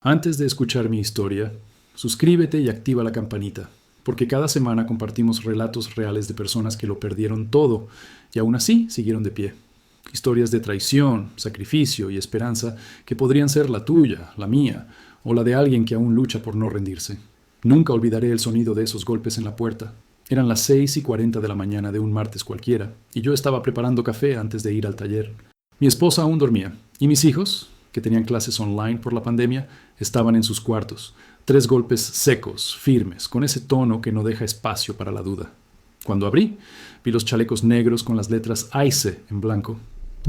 Antes de escuchar mi historia, suscríbete y activa la campanita, porque cada semana compartimos relatos reales de personas que lo perdieron todo y aún así siguieron de pie. Historias de traición, sacrificio y esperanza que podrían ser la tuya, la mía o la de alguien que aún lucha por no rendirse. Nunca olvidaré el sonido de esos golpes en la puerta. Eran las 6:40 de la mañana de un martes cualquiera, y yo estaba preparando café antes de ir al taller. Mi esposa aún dormía, y mis hijos, que tenían clases online por la pandemia, estaban en sus cuartos. 3 golpes secos, firmes, con ese tono que no deja espacio para la duda. Cuando abrí, vi los chalecos negros con las letras ICE en blanco.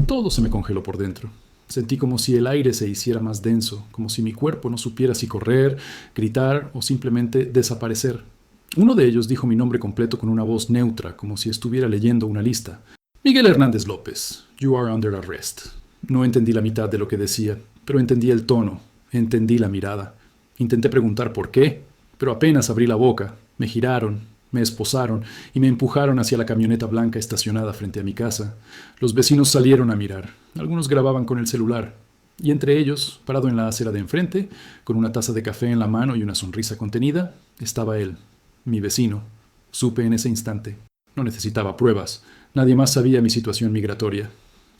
Todo se me congeló por dentro. Sentí como si el aire se hiciera más denso, como si mi cuerpo no supiera si correr, gritar o simplemente desaparecer. Uno de ellos dijo mi nombre completo con una voz neutra, como si estuviera leyendo una lista. Miguel Hernández López, you are under arrest. No entendí la mitad de lo que decía, pero entendí el tono, entendí la mirada. Intenté preguntar por qué, pero apenas abrí la boca, me giraron, me esposaron y me empujaron hacia la camioneta blanca estacionada frente a mi casa. Los vecinos salieron a mirar, algunos grababan con el celular, y entre ellos, parado en la acera de enfrente, con una taza de café en la mano y una sonrisa contenida, estaba él, mi vecino. Supe en ese instante. No necesitaba pruebas. Nadie más sabía mi situación migratoria.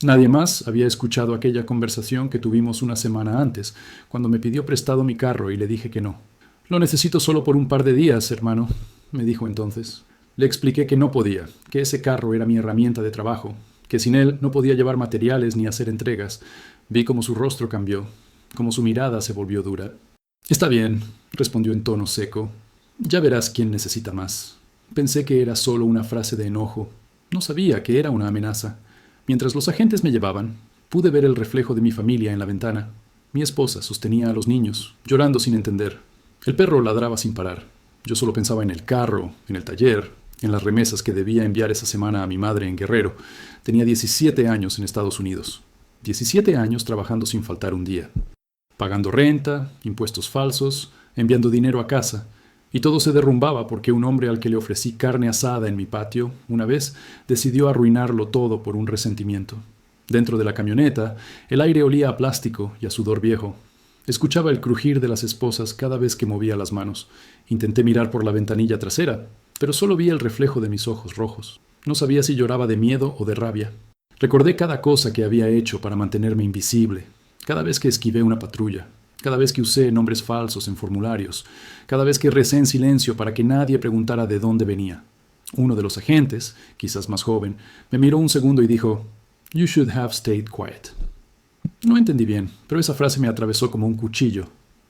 Nadie más había escuchado aquella conversación que tuvimos una semana antes, cuando me pidió prestado mi carro y le dije que no. Lo necesito solo por un par de días, hermano, me dijo entonces. Le expliqué que no podía, que ese carro era mi herramienta de trabajo, que sin él no podía llevar materiales ni hacer entregas. Vi cómo su rostro cambió, cómo su mirada se volvió dura. Está bien, respondió en tono seco. Ya verás quién necesita más. Pensé que era solo una frase de enojo. No sabía que era una amenaza. Mientras los agentes me llevaban, pude ver el reflejo de mi familia en la ventana. Mi esposa sostenía a los niños, llorando sin entender. El perro ladraba sin parar. Yo solo pensaba en el carro, en el taller, en las remesas que debía enviar esa semana a mi madre en Guerrero. Tenía 17 años en Estados Unidos. 17 años trabajando sin faltar un día. Pagando renta, impuestos falsos, enviando dinero a casa. Y todo se derrumbaba porque un hombre al que le ofrecí carne asada en mi patio, una vez, decidió arruinarlo todo por un resentimiento. Dentro de la camioneta, el aire olía a plástico y a sudor viejo. Escuchaba el crujir de las esposas cada vez que movía las manos. Intenté mirar por la ventanilla trasera, pero solo vi el reflejo de mis ojos rojos. No sabía si lloraba de miedo o de rabia. Recordé cada cosa que había hecho para mantenerme invisible, cada vez que esquivé una patrulla, cada vez que usé nombres falsos en formularios, cada vez que recé en silencio para que nadie preguntara de dónde venía. Uno de los agentes, quizás más joven, me miró un segundo y dijo, "You should have stayed quiet." No entendí bien, pero esa frase me atravesó como un cuchillo.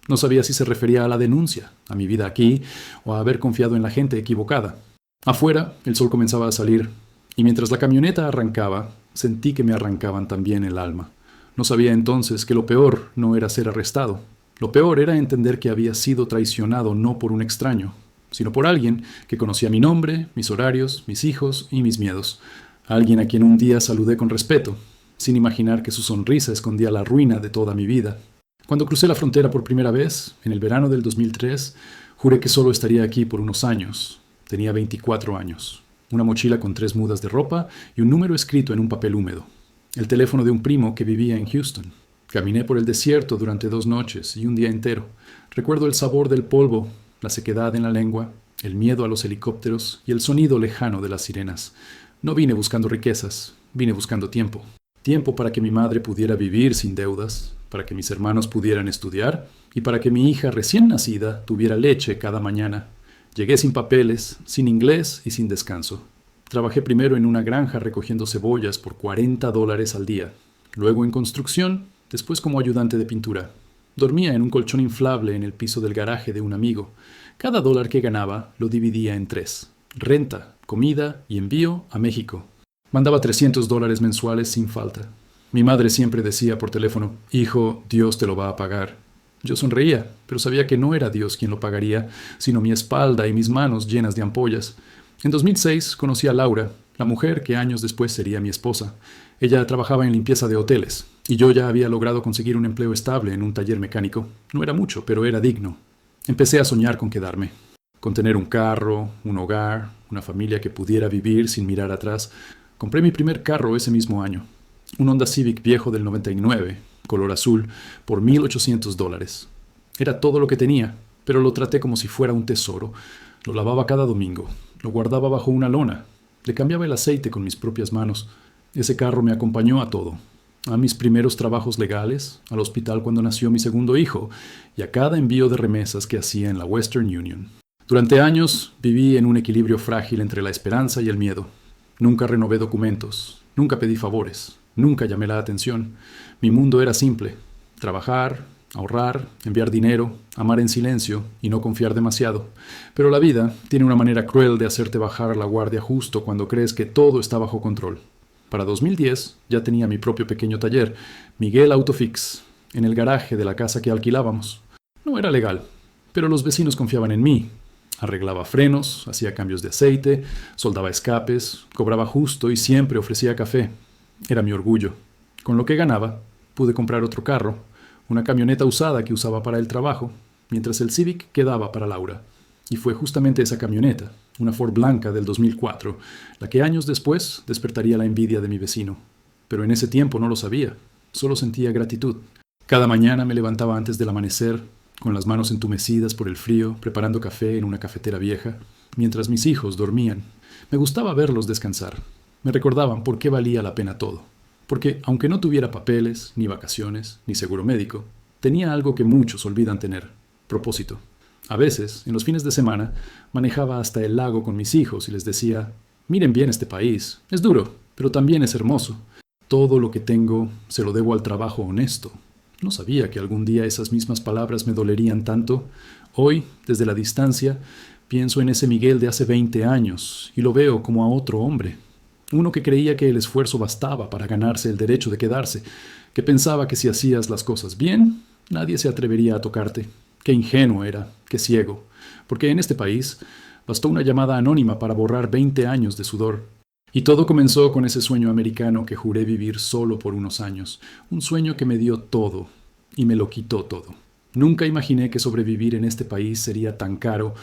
No sabía si se refería a la denuncia, a mi vida aquí, o a haber confiado en la gente equivocada. Afuera, el sol comenzaba a salir, y mientras la camioneta arrancaba, sentí que me arrancaban también el alma. No sabía entonces que lo peor no era ser arrestado. Lo peor era entender que había sido traicionado no por un extraño, sino por alguien que conocía mi nombre, mis horarios, mis hijos y mis miedos. Alguien a quien un día saludé con respeto, sin imaginar que su sonrisa escondía la ruina de toda mi vida. Cuando crucé la frontera por primera vez, en el verano del 2003, juré que solo estaría aquí por unos años. Tenía 24 años, una mochila con 3 mudas de ropa y un número escrito en un papel húmedo. El teléfono de un primo que vivía en Houston. Caminé por el desierto durante 2 noches y un día entero. Recuerdo el sabor del polvo, la sequedad en la lengua, el miedo a los helicópteros y el sonido lejano de las sirenas. No vine buscando riquezas, vine buscando tiempo. Tiempo para que mi madre pudiera vivir sin deudas, para que mis hermanos pudieran estudiar y para que mi hija recién nacida tuviera leche cada mañana. Llegué sin papeles, sin inglés y sin descanso. Trabajé primero en una granja recogiendo cebollas por $40 al día, luego en construcción, después como ayudante de pintura. Dormía en un colchón inflable en el piso del garaje de un amigo. Cada dólar que ganaba lo dividía en 3: renta, comida y envío a México. Mandaba $300 mensuales sin falta. Mi madre siempre decía por teléfono, "Hijo, Dios te lo va a pagar." Yo sonreía, pero sabía que no era Dios quien lo pagaría, sino mi espalda y mis manos llenas de ampollas. En 2006 conocí a Laura, la mujer que años después sería mi esposa. Ella trabajaba en limpieza de hoteles, y yo ya había logrado conseguir un empleo estable en un taller mecánico. No era mucho, pero era digno. Empecé a soñar con quedarme, con tener un carro, un hogar, una familia que pudiera vivir sin mirar atrás. Compré mi primer carro ese mismo año, un Honda Civic viejo del 99, color azul, por $1,800. Era todo lo que tenía, pero lo traté como si fuera un tesoro. Lo lavaba cada domingo, lo guardaba bajo una lona, le cambiaba el aceite con mis propias manos. Ese carro me acompañó a todo, a mis primeros trabajos legales, al hospital cuando nació mi segundo hijo y a cada envío de remesas que hacía en la Western Union. Durante años viví en un equilibrio frágil entre la esperanza y el miedo. Nunca renové documentos, nunca pedí favores, nunca llamé la atención. Mi mundo era simple: trabajar, ahorrar, enviar dinero, amar en silencio y no confiar demasiado. Pero la vida tiene una manera cruel de hacerte bajar la guardia justo cuando crees que todo está bajo control. Para 2010 ya tenía mi propio pequeño taller, Miguel Autofix, en el garaje de la casa que alquilábamos. No era legal, pero los vecinos confiaban en mí. Arreglaba frenos, hacía cambios de aceite, soldaba escapes, cobraba justo y siempre ofrecía café. Era mi orgullo. Con lo que ganaba, pude comprar otro carro, una camioneta usada que usaba para el trabajo, mientras el Civic quedaba para Laura. Y fue justamente esa camioneta, una Ford blanca del 2004, la que años después despertaría la envidia de mi vecino. Pero en ese tiempo no lo sabía, solo sentía gratitud. Cada mañana me levantaba antes del amanecer, con las manos entumecidas por el frío, preparando café en una cafetera vieja, mientras mis hijos dormían. Me gustaba verlos descansar. Me recordaban por qué valía la pena todo. Porque, aunque no tuviera papeles, ni vacaciones, ni seguro médico, tenía algo que muchos olvidan tener: propósito. A veces, en los fines de semana, manejaba hasta el lago con mis hijos y les decía: miren bien este país, es duro, pero también es hermoso. Todo lo que tengo se lo debo al trabajo honesto. No sabía que algún día esas mismas palabras me dolerían tanto. Hoy, desde la distancia, pienso en ese Miguel de hace 20 años y lo veo como a otro hombre. Uno que creía que el esfuerzo bastaba para ganarse el derecho de quedarse, que pensaba que si hacías las cosas bien, nadie se atrevería a tocarte. Qué ingenuo era, qué ciego, porque en este país bastó una llamada anónima para borrar 20 años de sudor. Y todo comenzó con ese sueño americano que juré vivir solo por unos años, un sueño que me dio todo y me lo quitó todo. Nunca imaginé que sobrevivir en este país sería tan caro,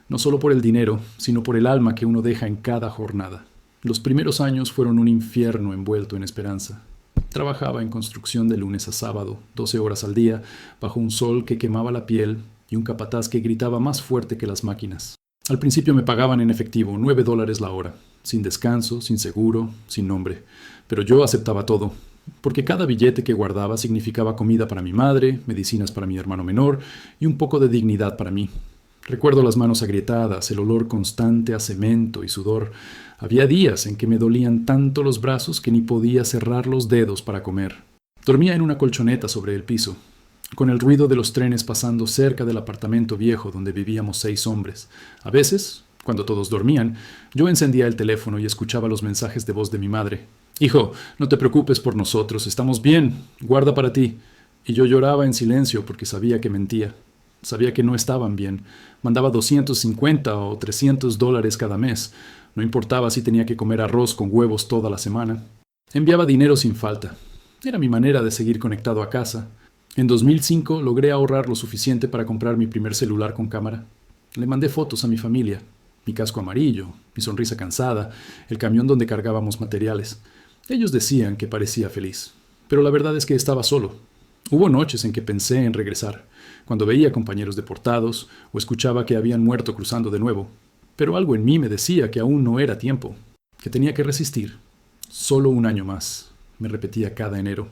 no solo por el dinero, sino por el alma que uno deja en cada jornada. Los primeros años fueron un infierno envuelto en esperanza. Trabajaba en construcción de lunes a sábado, 12 horas al día, bajo un sol que quemaba la piel y un capataz que gritaba más fuerte que las máquinas. Al principio me pagaban en efectivo, $9 la hora, sin descanso, sin seguro, sin nombre. Pero yo aceptaba todo, porque cada billete que guardaba significaba comida para mi madre, medicinas para mi hermano menor y un poco de dignidad para mí. Recuerdo las manos agrietadas, el olor constante a cemento y sudor. Había días en que me dolían tanto los brazos que ni podía cerrar los dedos para comer. Dormía en una colchoneta sobre el piso, con el ruido de los trenes pasando cerca del apartamento viejo donde vivíamos 6 hombres. A veces, cuando todos dormían, yo encendía el teléfono y escuchaba los mensajes de voz de mi madre. «Hijo, no te preocupes por nosotros, estamos bien, guarda para ti». Y yo lloraba en silencio porque sabía que mentía. Sabía que no estaban bien. Mandaba $250 o $300 cada mes. No importaba si tenía que comer arroz con huevos toda la semana. Enviaba dinero sin falta. Era mi manera de seguir conectado a casa. En 2005 logré ahorrar lo suficiente para comprar mi primer celular con cámara. Le mandé fotos a mi familia. Mi casco amarillo, mi sonrisa cansada, el camión donde cargábamos materiales. Ellos decían que parecía feliz. Pero la verdad es que estaba solo. Hubo noches en que pensé en regresar, cuando veía compañeros deportados o escuchaba que habían muerto cruzando de nuevo. Pero algo en mí me decía que aún no era tiempo, que tenía que resistir. Solo un año más, me repetía cada enero.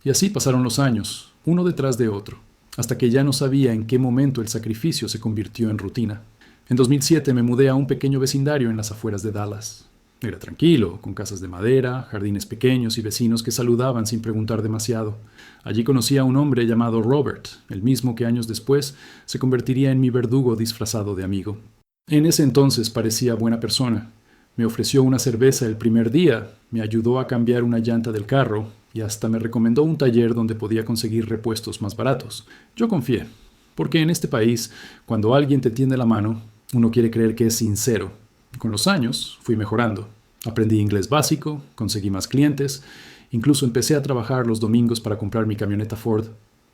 Y así pasaron los años, uno detrás de otro, hasta que ya no sabía en qué momento el sacrificio se convirtió en rutina. En 2007 me mudé a un pequeño vecindario en las afueras de Dallas. Era tranquilo, con casas de madera, jardines pequeños y vecinos que saludaban sin preguntar demasiado. Allí conocí a un hombre llamado Robert, el mismo que años después se convertiría en mi verdugo disfrazado de amigo. En ese entonces parecía buena persona. Me ofreció una cerveza el primer día, me ayudó a cambiar una llanta del carro y hasta me recomendó un taller donde podía conseguir repuestos más baratos. Yo confié, porque en este país, cuando alguien te tiende la mano, uno quiere creer que es sincero. Con los años fui mejorando. Aprendí inglés básico, conseguí más clientes, incluso empecé a trabajar los domingos para comprar mi camioneta Ford.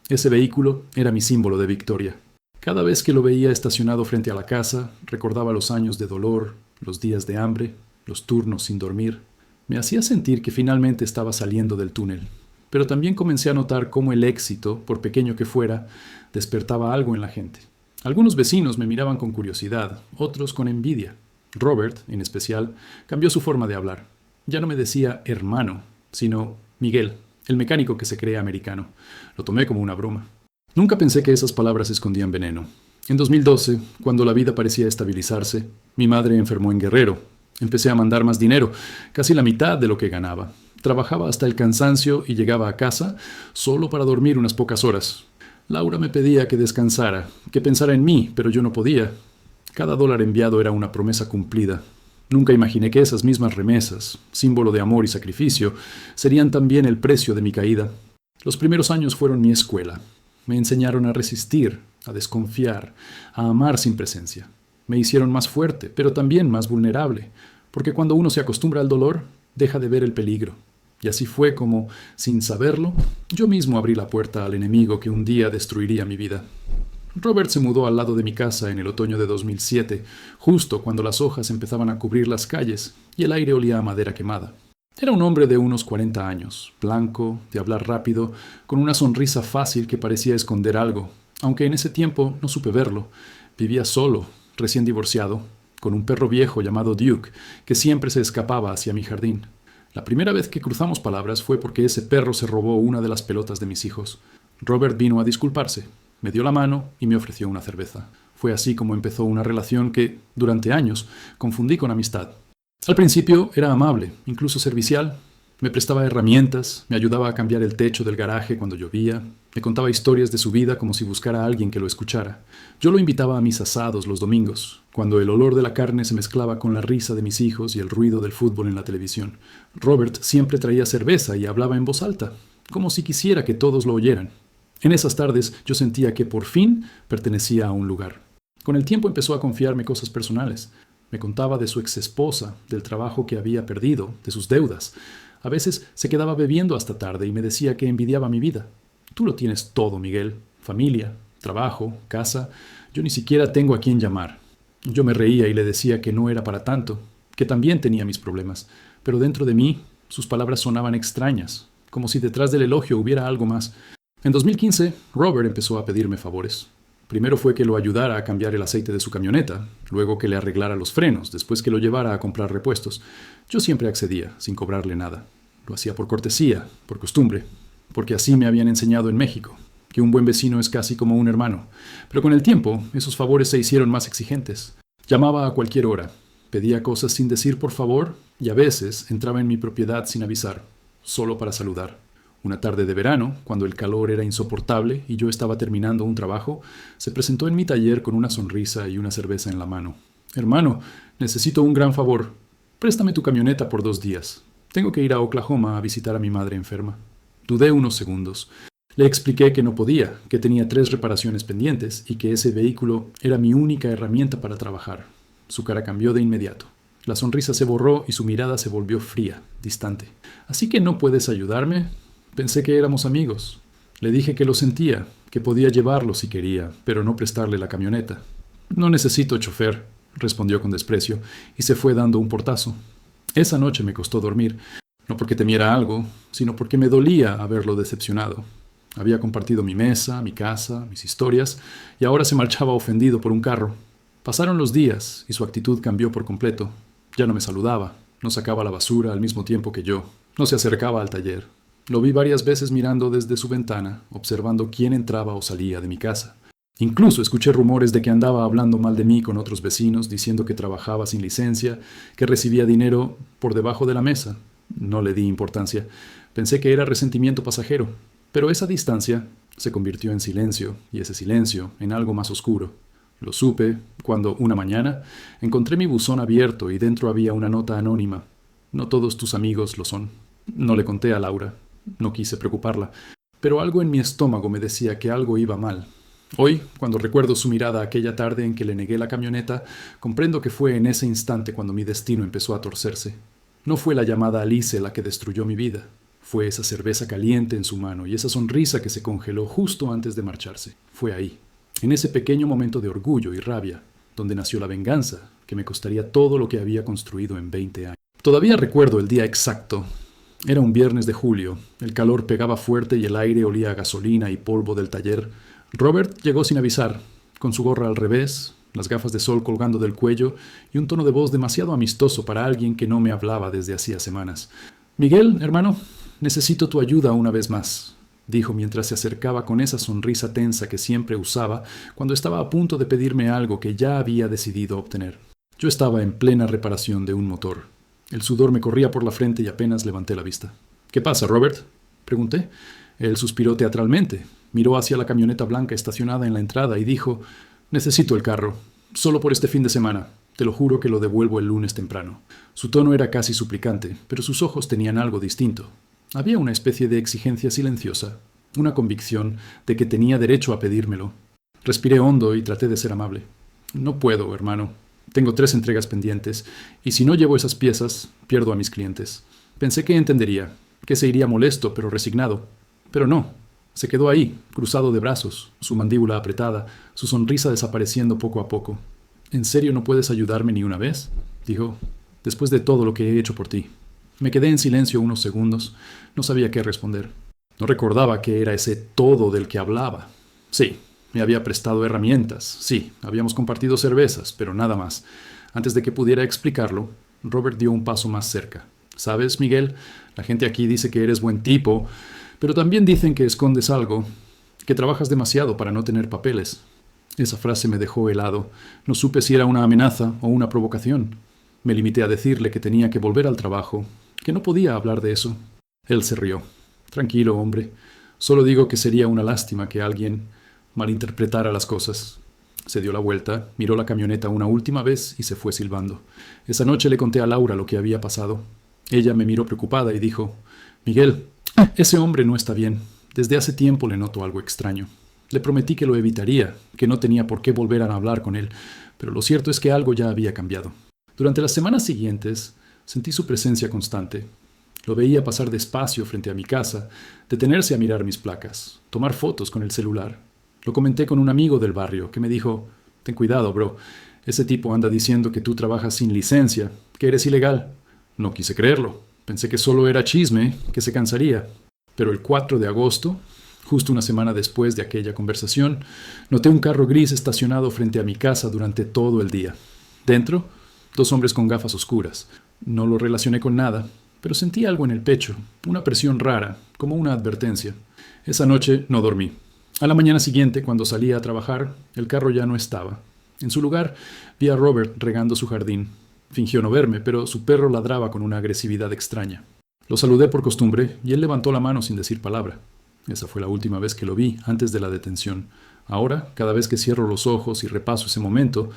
Ese vehículo era mi símbolo de victoria. Cada vez que lo veía estacionado frente a la casa, recordaba los años de dolor, los días de hambre, los turnos sin dormir. Me hacía sentir que finalmente estaba saliendo del túnel. pero también comencé a notar cómo el éxito, por pequeño que fuera, despertaba algo en la gente. Algunos vecinos me miraban con curiosidad, otros con envidia. Robert, en especial, cambió su forma de hablar. Ya no me decía hermano, sino Miguel, el mecánico que se cree americano. Lo tomé como una broma. Nunca pensé que esas palabras escondían veneno. En 2012, cuando la vida parecía estabilizarse, mi madre enfermó en Guerrero. Empecé a mandar más dinero, casi la mitad de lo que ganaba. Trabajaba hasta el cansancio y llegaba a casa solo para dormir unas pocas horas. Laura me pedía que descansara, que pensara en mí, pero yo no podía. Cada dólar enviado era una promesa cumplida. Nunca imaginé que esas mismas remesas, símbolo de amor y sacrificio, serían también el precio de mi caída. Los primeros años fueron mi escuela. Me enseñaron a resistir, a desconfiar, a amar sin presencia. Me hicieron más fuerte, pero también más vulnerable, porque cuando uno se acostumbra al dolor, deja de ver el peligro. Y así fue como, sin saberlo, yo mismo abrí la puerta al enemigo que un día destruiría mi vida. Robert se mudó al lado de mi casa en el otoño de 2007, justo cuando las hojas empezaban a cubrir las calles y el aire olía a madera quemada. Era un hombre de unos 40 años, blanco, de hablar rápido, con una sonrisa fácil que parecía esconder algo, aunque en ese tiempo no supe verlo. Vivía solo, recién divorciado, con un perro viejo llamado Duke, que siempre se escapaba hacia mi jardín. La primera vez que cruzamos palabras fue porque ese perro se robó una de las pelotas de mis hijos. Robert vino a disculparse, me dio la mano y me ofreció una cerveza. Fue así como empezó una relación que, durante años, confundí con amistad. Al principio era amable, incluso servicial. Me prestaba herramientas, me ayudaba a cambiar el techo del garaje cuando llovía, me contaba historias de su vida como si buscara a alguien que lo escuchara. Yo lo invitaba a mis asados los domingos, cuando el olor de la carne se mezclaba con la risa de mis hijos y el ruido del fútbol en la televisión. Robert siempre traía cerveza y hablaba en voz alta, como si quisiera que todos lo oyeran. En esas tardes yo sentía que por fin pertenecía a un lugar. Con el tiempo empezó a confiarme cosas personales. Me contaba de su exesposa, del trabajo que había perdido, de sus deudas. A veces se quedaba bebiendo hasta tarde y me decía que envidiaba mi vida. Tú lo tienes todo, Miguel. Familia, trabajo, casa. Yo ni siquiera tengo a quién llamar. Yo me reía y le decía que no era para tanto, que también tenía mis problemas. Pero dentro de mí, sus palabras sonaban extrañas, como si detrás del elogio hubiera algo más. En 2015, Robert empezó a pedirme favores. Primero fue que lo ayudara a cambiar el aceite de su camioneta, luego que le arreglara los frenos, después que lo llevara a comprar repuestos. Yo siempre accedía, sin cobrarle nada. Lo hacía por cortesía, por costumbre, porque así me habían enseñado en México, que un buen vecino es casi como un hermano. Pero con el tiempo, esos favores se hicieron más exigentes. Llamaba a cualquier hora, pedía cosas sin decir por favor y a veces entraba en mi propiedad sin avisar, solo para saludar. Una tarde de verano, cuando el calor era insoportable y yo estaba terminando un trabajo, se presentó en mi taller con una sonrisa y una cerveza en la mano. Hermano, necesito un gran favor. Préstame tu camioneta por 2 días. Tengo que ir a Oklahoma a visitar a mi madre enferma. Dudé unos segundos. Le expliqué que no podía, que tenía 3 reparaciones pendientes y que ese vehículo era mi única herramienta para trabajar. Su cara cambió de inmediato. La sonrisa se borró y su mirada se volvió fría, distante. ¿Así que no puedes ayudarme? Pensé que éramos amigos. Le dije que lo sentía, que podía llevarlo si quería, pero no prestarle la camioneta. No necesito chofer, respondió con desprecio, y se fue dando un portazo. Esa noche me costó dormir, no porque temiera algo, sino porque me dolía haberlo decepcionado. Había compartido mi mesa, mi casa, mis historias, y ahora se marchaba ofendido por un carro. Pasaron los días, y su actitud cambió por completo. Ya no me saludaba, no sacaba la basura al mismo tiempo que yo, no se acercaba al taller. Lo vi varias veces mirando desde su ventana, observando quién entraba o salía de mi casa. Incluso escuché rumores de que andaba hablando mal de mí con otros vecinos, diciendo que trabajaba sin licencia, que recibía dinero por debajo de la mesa. No le di importancia. Pensé que era resentimiento pasajero. Pero esa distancia se convirtió en silencio, y ese silencio en algo más oscuro. Lo supe cuando, una mañana, encontré mi buzón abierto y dentro había una nota anónima. No todos tus amigos lo son. No le conté a Laura. No quise preocuparla, pero algo en mi estómago me decía que algo iba mal. Hoy, cuando recuerdo su mirada aquella tarde en que le negué la camioneta, comprendo que fue en ese instante cuando mi destino empezó a torcerse. No fue la llamada Alice la que destruyó mi vida. Fue esa cerveza caliente en su mano y esa sonrisa que se congeló justo antes de marcharse. Fue ahí, en ese pequeño momento de orgullo y rabia, donde nació la venganza, que me costaría todo lo que había construido en 20 años. Todavía recuerdo el día exacto. Era un viernes de julio, el calor pegaba fuerte y el aire olía a gasolina y polvo del taller. Robert llegó sin avisar, con su gorra al revés, las gafas de sol colgando del cuello y un tono de voz demasiado amistoso para alguien que no me hablaba desde hacía semanas. «Miguel, hermano, necesito tu ayuda una vez más», dijo mientras se acercaba con esa sonrisa tensa que siempre usaba cuando estaba a punto de pedirme algo que ya había decidido obtener. Yo estaba en plena reparación de un motor. El sudor me corría por la frente y apenas levanté la vista. «¿Qué pasa, Robert?», pregunté. Él suspiró teatralmente, miró hacia la camioneta blanca estacionada en la entrada y dijo: «Necesito el carro, solo por este fin de semana. Te lo juro que lo devuelvo el lunes temprano». Su tono era casi suplicante, pero sus ojos tenían algo distinto. Había una especie de exigencia silenciosa, una convicción de que tenía derecho a pedírmelo. Respiré hondo y traté de ser amable. «No puedo, hermano. Tengo 3 entregas pendientes, y si no llevo esas piezas, pierdo a mis clientes». Pensé que entendería, que se iría molesto pero resignado. Pero no. Se quedó ahí, cruzado de brazos, su mandíbula apretada, su sonrisa desapareciendo poco a poco. «¿En serio no puedes ayudarme ni una vez?», dijo. «Después de todo lo que he hecho por ti». Me quedé en silencio unos segundos. No sabía qué responder. No recordaba qué era ese todo del que hablaba. Sí, me había prestado herramientas. Sí, habíamos compartido cervezas, pero nada más. Antes de que pudiera explicarlo, Robert dio un paso más cerca. «¿Sabes, Miguel? La gente aquí dice que eres buen tipo, pero también dicen que escondes algo, que trabajas demasiado para no tener papeles». Esa frase me dejó helado. No supe si era una amenaza o una provocación. Me limité a decirle que tenía que volver al trabajo, que no podía hablar de eso. Él se rió. «Tranquilo, hombre. Solo digo que sería una lástima que alguien malinterpretara las cosas». Se dio la vuelta, miró la camioneta una última vez y se fue silbando. Esa noche le conté a Laura lo que había pasado. Ella me miró preocupada y dijo: «Miguel, ese hombre no está bien. Desde hace tiempo le noto algo extraño. Le prometí que lo evitaría, que no tenía por qué volver a hablar con él, pero lo cierto es que algo ya había cambiado». Durante las semanas siguientes, sentí su presencia constante. Lo veía pasar despacio frente a mi casa, detenerse a mirar mis placas, tomar fotos con el celular. Lo comenté con un amigo del barrio que me dijo: «Ten cuidado, bro. Ese tipo anda diciendo que tú trabajas sin licencia, que eres ilegal». No quise creerlo. Pensé que solo era chisme, que se cansaría. Pero el 4 de agosto, justo una semana después de aquella conversación, noté un carro gris estacionado frente a mi casa durante todo el día. Dentro, 2 hombres con gafas oscuras. No lo relacioné con nada, pero sentí algo en el pecho, una presión rara, como una advertencia. Esa noche no dormí. A la mañana siguiente, cuando salí a trabajar, el carro ya no estaba. En su lugar, vi a Robert regando su jardín. Fingió no verme, pero su perro ladraba con una agresividad extraña. Lo saludé por costumbre y él levantó la mano sin decir palabra. Esa fue la última vez que lo vi antes de la detención. Ahora, cada vez que cierro los ojos y repaso ese momento,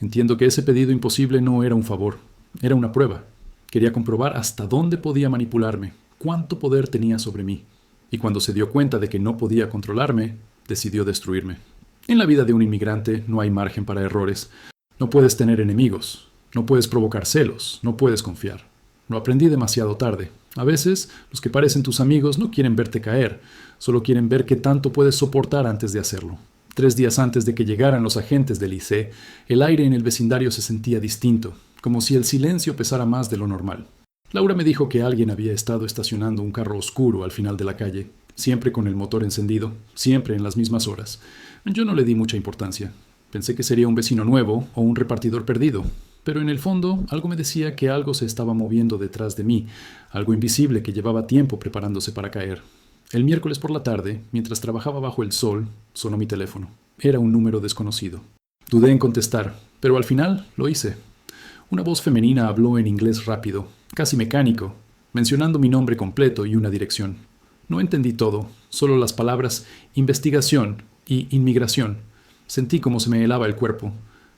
entiendo que ese pedido imposible no era un favor, era una prueba. Quería comprobar hasta dónde podía manipularme, cuánto poder tenía sobre mí. Y cuando se dio cuenta de que no podía controlarme, decidió destruirme. En la vida de un inmigrante no hay margen para errores. No puedes tener enemigos, no puedes provocar celos, no puedes confiar. Lo aprendí demasiado tarde. A veces, los que parecen tus amigos no quieren verte caer, solo quieren ver qué tanto puedes soportar antes de hacerlo. 3 días antes de que llegaran los agentes del IC, el aire en el vecindario se sentía distinto, como si el silencio pesara más de lo normal. Laura me dijo que alguien había estado estacionando un carro oscuro al final de la calle, siempre con el motor encendido, siempre en las mismas horas. Yo no le di mucha importancia. Pensé que sería un vecino nuevo o un repartidor perdido, pero en el fondo algo me decía que algo se estaba moviendo detrás de mí, algo invisible que llevaba tiempo preparándose para caer. El miércoles por la tarde, mientras trabajaba bajo el sol, sonó mi teléfono. Era un número desconocido. Dudé en contestar, pero al final lo hice. Una voz femenina habló en inglés rápido, casi mecánico, mencionando mi nombre completo y una dirección. No entendí todo, solo las palabras investigación y inmigración. Sentí como se me helaba el cuerpo.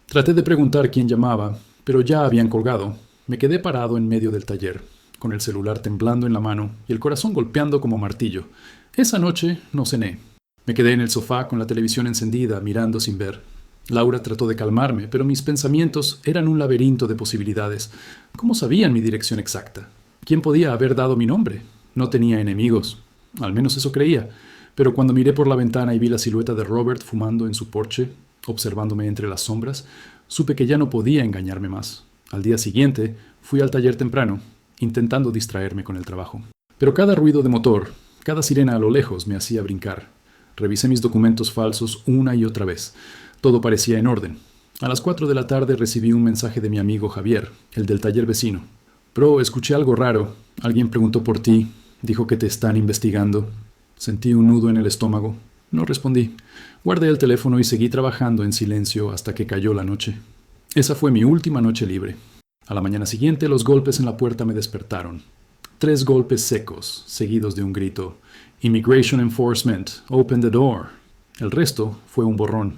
Traté de preguntar quién llamaba, pero ya habían colgado. Me quedé parado en medio del taller, con el celular temblando en la mano y el corazón golpeando como martillo. Esa noche no cené. Me quedé en el sofá con la televisión encendida, mirando sin ver. Laura trató de calmarme, pero mis pensamientos eran un laberinto de posibilidades. ¿Cómo sabían mi dirección exacta? ¿Quién podía haber dado mi nombre? No tenía enemigos. Al menos eso creía. Pero cuando miré por la ventana y vi la silueta de Robert fumando en su porche, observándome entre las sombras, supe que ya no podía engañarme más. Al día siguiente, fui al taller temprano, intentando distraerme con el trabajo. Pero cada ruido de motor, cada sirena a lo lejos me hacía brincar. Revisé mis documentos falsos una y otra vez. Todo parecía en orden. A las 4 de la tarde recibí un mensaje de mi amigo Javier, el del taller vecino. Bro, escuché algo raro. Alguien preguntó por ti. Dijo que te están investigando. Sentí un nudo en el estómago. No respondí. Guardé el teléfono y seguí trabajando en silencio hasta que cayó la noche. Esa fue mi última noche libre. A la mañana siguiente los golpes en la puerta me despertaron. 3 golpes secos, seguidos de un grito. Immigration Enforcement, open the door. El resto fue un borrón.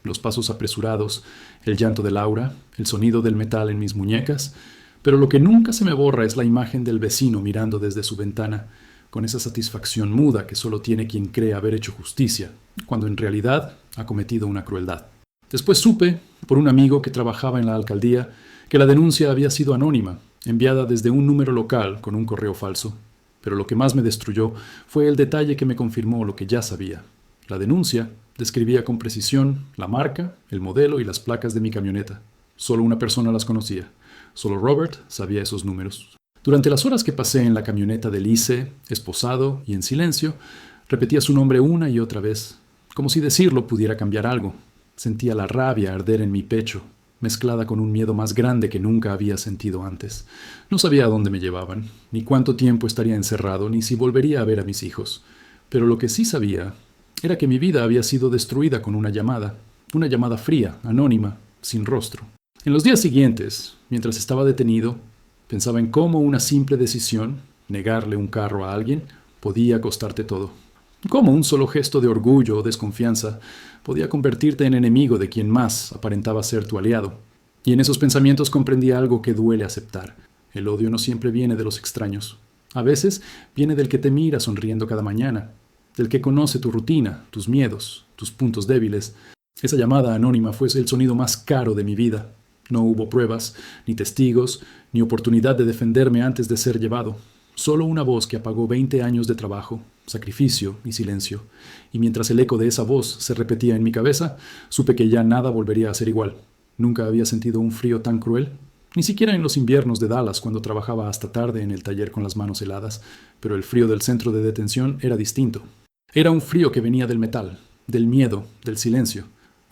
Los pasos apresurados, el llanto de Laura, el sonido del metal en mis muñecas, pero lo que nunca se me borra es la imagen del vecino mirando desde su ventana, con esa satisfacción muda que solo tiene quien cree haber hecho justicia, cuando en realidad ha cometido una crueldad. Después supe, por un amigo que trabajaba en la alcaldía, que la denuncia había sido anónima, enviada desde un número local con un correo falso. Pero lo que más me destruyó fue el detalle que me confirmó lo que ya sabía. La denuncia describía con precisión la marca, el modelo y las placas de mi camioneta. Solo una persona las conocía. Solo Robert sabía esos números. Durante las horas que pasé en la camioneta de Lice, esposado y en silencio, repetía su nombre una y otra vez, como si decirlo pudiera cambiar algo. Sentía la rabia arder en mi pecho, mezclada con un miedo más grande que nunca había sentido antes. No sabía a dónde me llevaban, ni cuánto tiempo estaría encerrado, ni si volvería a ver a mis hijos. Pero lo que sí sabía era que mi vida había sido destruida con una llamada fría, anónima, sin rostro. En los días siguientes, mientras estaba detenido, pensaba en cómo una simple decisión, negarle un carro a alguien, podía costarte todo. Cómo un solo gesto de orgullo o desconfianza podía convertirte en enemigo de quien más aparentaba ser tu aliado. Y en esos pensamientos comprendía algo que duele aceptar. El odio no siempre viene de los extraños. A veces viene del que te mira sonriendo cada mañana, del que conoce tu rutina, tus miedos, tus puntos débiles. Esa llamada anónima fue el sonido más caro de mi vida. No hubo pruebas, ni testigos, ni oportunidad de defenderme antes de ser llevado. Solo una voz que apagó 20 años de trabajo, sacrificio y silencio. Y mientras el eco de esa voz se repetía en mi cabeza, supe que ya nada volvería a ser igual. Nunca había sentido un frío tan cruel. Ni siquiera en los inviernos de Dallas, cuando trabajaba hasta tarde en el taller con las manos heladas. Pero el frío del centro de detención era distinto. Era un frío que venía del metal, del miedo, del silencio.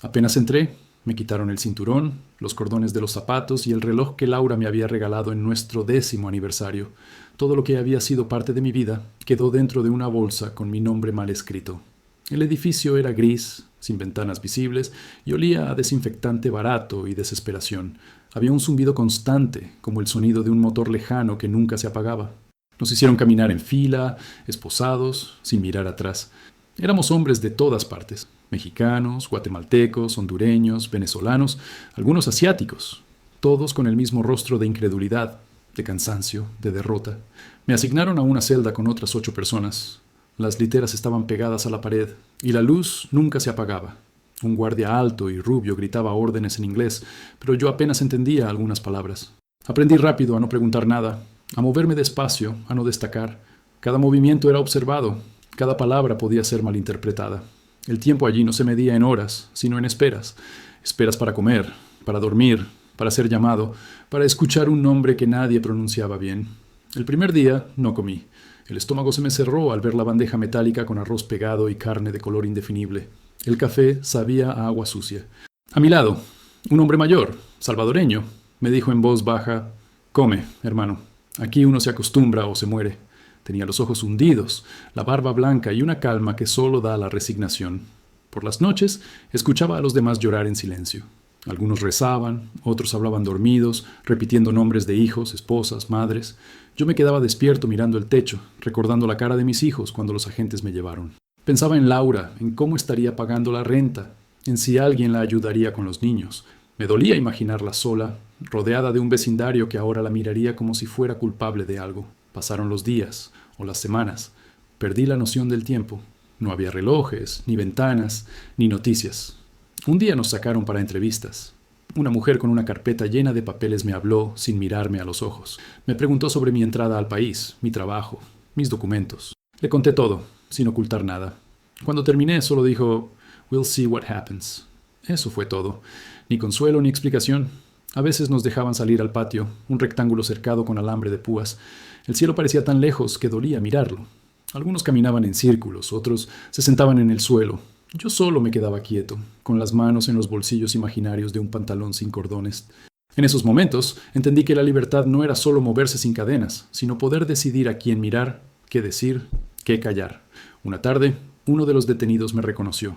Apenas entré, me quitaron el cinturón, los cordones de los zapatos y el reloj que Laura me había regalado en nuestro 10º aniversario. Todo lo que había sido parte de mi vida quedó dentro de una bolsa con mi nombre mal escrito. El edificio era gris, sin ventanas visibles, y olía a desinfectante barato y desesperación. Había un zumbido constante, como el sonido de un motor lejano que nunca se apagaba. Nos hicieron caminar en fila, esposados, sin mirar atrás. Éramos hombres de todas partes. Mexicanos, guatemaltecos, hondureños, venezolanos, algunos asiáticos, todos con el mismo rostro de incredulidad, de cansancio, de derrota. Me asignaron a una celda con otras 8 personas. Las literas estaban pegadas a la pared y la luz nunca se apagaba. Un guardia alto y rubio gritaba órdenes en inglés, pero yo apenas entendía algunas palabras. Aprendí rápido a no preguntar nada, a moverme despacio, a no destacar. Cada movimiento era observado, cada palabra podía ser malinterpretada. El tiempo allí no se medía en horas, sino en esperas. Esperas para comer, para dormir, para ser llamado, para escuchar un nombre que nadie pronunciaba bien. El primer día no comí. El estómago se me cerró al ver la bandeja metálica con arroz pegado y carne de color indefinible. El café sabía a agua sucia. A mi lado, un hombre mayor, salvadoreño, me dijo en voz baja: «Come, hermano. Aquí uno se acostumbra o se muere». Tenía los ojos hundidos, la barba blanca y una calma que solo da la resignación. Por las noches escuchaba a los demás llorar en silencio. Algunos rezaban, otros hablaban dormidos, repitiendo nombres de hijos, esposas, madres. Yo me quedaba despierto mirando el techo, recordando la cara de mis hijos cuando los agentes me llevaron. Pensaba en Laura, en cómo estaría pagando la renta, en si alguien la ayudaría con los niños. Me dolía imaginarla sola, rodeada de un vecindario que ahora la miraría como si fuera culpable de algo. Pasaron los días o las semanas. Perdí la noción del tiempo. No había relojes, ni ventanas, ni noticias. Un día nos sacaron para entrevistas. Una mujer con una carpeta llena de papeles me habló sin mirarme a los ojos. Me preguntó sobre mi entrada al país, mi trabajo, mis documentos. Le conté todo, sin ocultar nada. Cuando terminé solo dijo: «We'll see what happens». Eso fue todo. Ni consuelo ni explicación. A veces nos dejaban salir al patio, un rectángulo cercado con alambre de púas. El cielo parecía tan lejos que dolía mirarlo. Algunos caminaban en círculos, otros se sentaban en el suelo. Yo solo me quedaba quieto, con las manos en los bolsillos imaginarios de un pantalón sin cordones. En esos momentos entendí que la libertad no era solo moverse sin cadenas, sino poder decidir a quién mirar, qué decir, qué callar. Una tarde, uno de los detenidos me reconoció.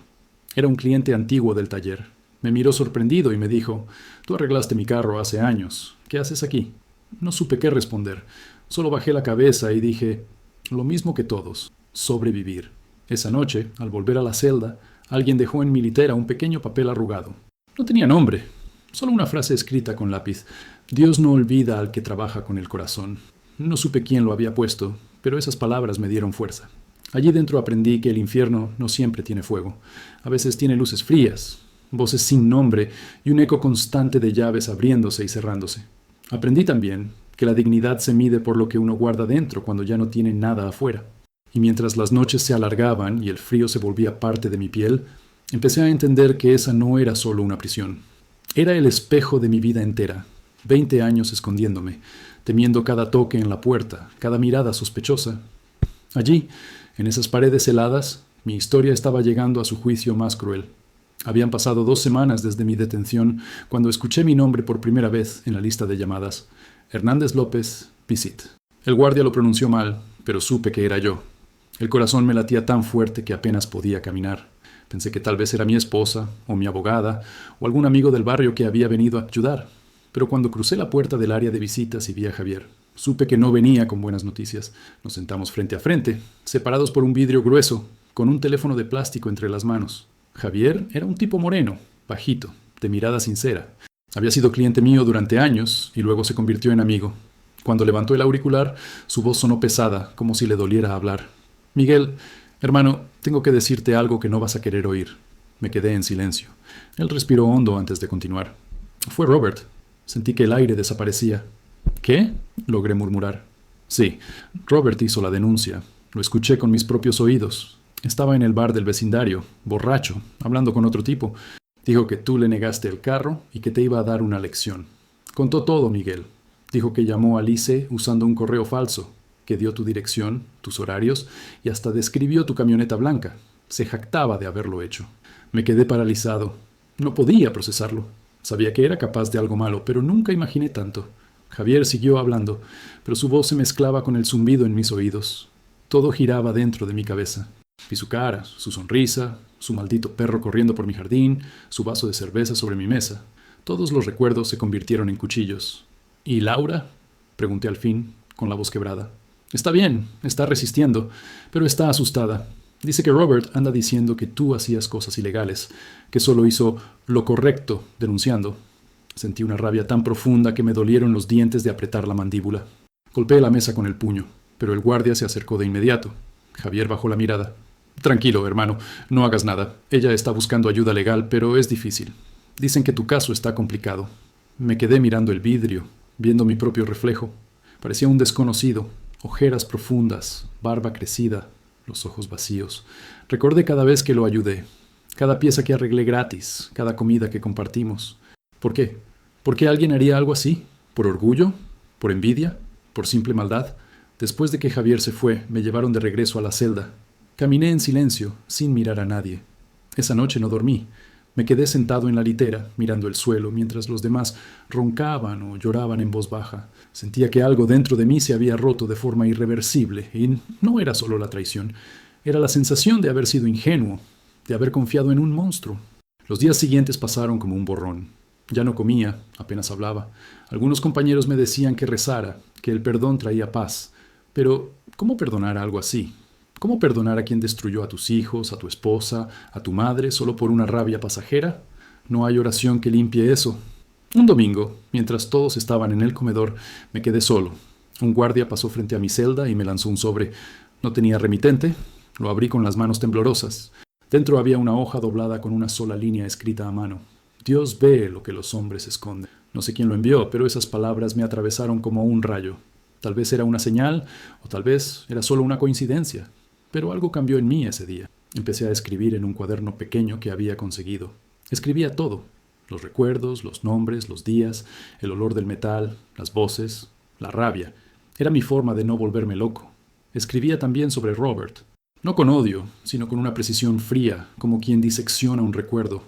Era un cliente antiguo del taller. Me miró sorprendido y me dijo: «Tú arreglaste mi carro hace años. ¿Qué haces aquí?». No supe qué responder. Solo bajé la cabeza y dije: «Lo mismo que todos, sobrevivir». Esa noche, al volver a la celda, alguien dejó en mi litera un pequeño papel arrugado. No tenía nombre, solo una frase escrita con lápiz: «Dios no olvida al que trabaja con el corazón». No supe quién lo había puesto, pero esas palabras me dieron fuerza. Allí dentro aprendí que el infierno no siempre tiene fuego. A veces tiene luces frías, voces sin nombre y un eco constante de llaves abriéndose y cerrándose. Aprendí también que la dignidad se mide por lo que uno guarda dentro cuando ya no tiene nada afuera. Y mientras las noches se alargaban y el frío se volvía parte de mi piel, empecé a entender que esa no era solo una prisión. Era el espejo de mi vida entera. 20 años escondiéndome, temiendo cada toque en la puerta, cada mirada sospechosa. Allí, en esas paredes heladas, mi historia estaba llegando a su juicio más cruel. Habían pasado 2 semanas desde mi detención cuando escuché mi nombre por primera vez en la lista de llamadas: Hernández López, Visit. El guardia lo pronunció mal, pero supe que era yo. El corazón me latía tan fuerte que apenas podía caminar. Pensé que tal vez era mi esposa, o mi abogada, o algún amigo del barrio que había venido a ayudar. Pero cuando crucé la puerta del área de visitas y vi a Javier, supe que no venía con buenas noticias. Nos sentamos frente a frente, separados por un vidrio grueso, con un teléfono de plástico entre las manos. Javier era un tipo moreno, bajito, de mirada sincera. Había sido cliente mío durante años y luego se convirtió en amigo. Cuando levantó el auricular, su voz sonó pesada, como si le doliera hablar. «Miguel, hermano, tengo que decirte algo que no vas a querer oír». Me quedé en silencio. Él respiró hondo antes de continuar. «Fue Robert». Sentí que el aire desaparecía. «¿Qué?», logré murmurar. «Sí, Robert hizo la denuncia. Lo escuché con mis propios oídos. Estaba en el bar del vecindario, borracho, hablando con otro tipo. Dijo que tú le negaste el carro y que te iba a dar una lección. Contó todo, Miguel. Dijo que llamó a Lice usando un correo falso, que dio tu dirección, tus horarios y hasta describió tu camioneta blanca. Se jactaba de haberlo hecho». Me quedé paralizado. No podía procesarlo. Sabía que era capaz de algo malo, pero nunca imaginé tanto. Javier siguió hablando, pero su voz se mezclaba con el zumbido en mis oídos. Todo giraba dentro de mi cabeza. Vi su cara, su sonrisa, su maldito perro corriendo por mi jardín, su vaso de cerveza sobre mi mesa. Todos los recuerdos se convirtieron en cuchillos. «¿Y Laura?», pregunté al fin, con la voz quebrada. «Está bien, está resistiendo, pero está asustada. Dice que Robert anda diciendo que tú hacías cosas ilegales, que solo hizo lo correcto denunciando». Sentí una rabia tan profunda que me dolieron los dientes de apretar la mandíbula. Golpeé la mesa con el puño, pero el guardia se acercó de inmediato. Javier bajó la mirada. «Tranquilo, hermano, no hagas nada. Ella está buscando ayuda legal, pero es difícil. Dicen que tu caso está complicado». Me quedé mirando el vidrio, viendo mi propio reflejo. Parecía un desconocido, ojeras profundas, barba crecida, los ojos vacíos. Recordé cada vez que lo ayudé, cada pieza que arreglé gratis, cada comida que compartimos. ¿Por qué? ¿Por qué alguien haría algo así? ¿Por orgullo? ¿Por envidia? ¿Por simple maldad? Después de que Javier se fue, me llevaron de regreso a la celda. Caminé en silencio, sin mirar a nadie. Esa noche no dormí. Me quedé sentado en la litera, mirando el suelo, mientras los demás roncaban o lloraban en voz baja. Sentía que algo dentro de mí se había roto de forma irreversible, y no era solo la traición. Era la sensación de haber sido ingenuo, de haber confiado en un monstruo. Los días siguientes pasaron como un borrón. Ya no comía, apenas hablaba. Algunos compañeros me decían que rezara, que el perdón traía paz. Pero, ¿cómo perdonar algo así? ¿Cómo perdonar a quien destruyó a tus hijos, a tu esposa, a tu madre, solo por una rabia pasajera? No hay oración que limpie eso. Un domingo, mientras todos estaban en el comedor, me quedé solo. Un guardia pasó frente a mi celda y me lanzó un sobre. No tenía remitente. Lo abrí con las manos temblorosas. Dentro había una hoja doblada con una sola línea escrita a mano. «Dios ve lo que los hombres esconden». No sé quién lo envió, pero esas palabras me atravesaron como un rayo. Tal vez era una señal, o tal vez era solo una coincidencia. Pero algo cambió en mí ese día. Empecé a escribir en un cuaderno pequeño que había conseguido. Escribía todo. Los recuerdos, los nombres, los días, el olor del metal, las voces, la rabia. Era mi forma de no volverme loco. Escribía también sobre Robert. No con odio, sino con una precisión fría, como quien disecciona un recuerdo.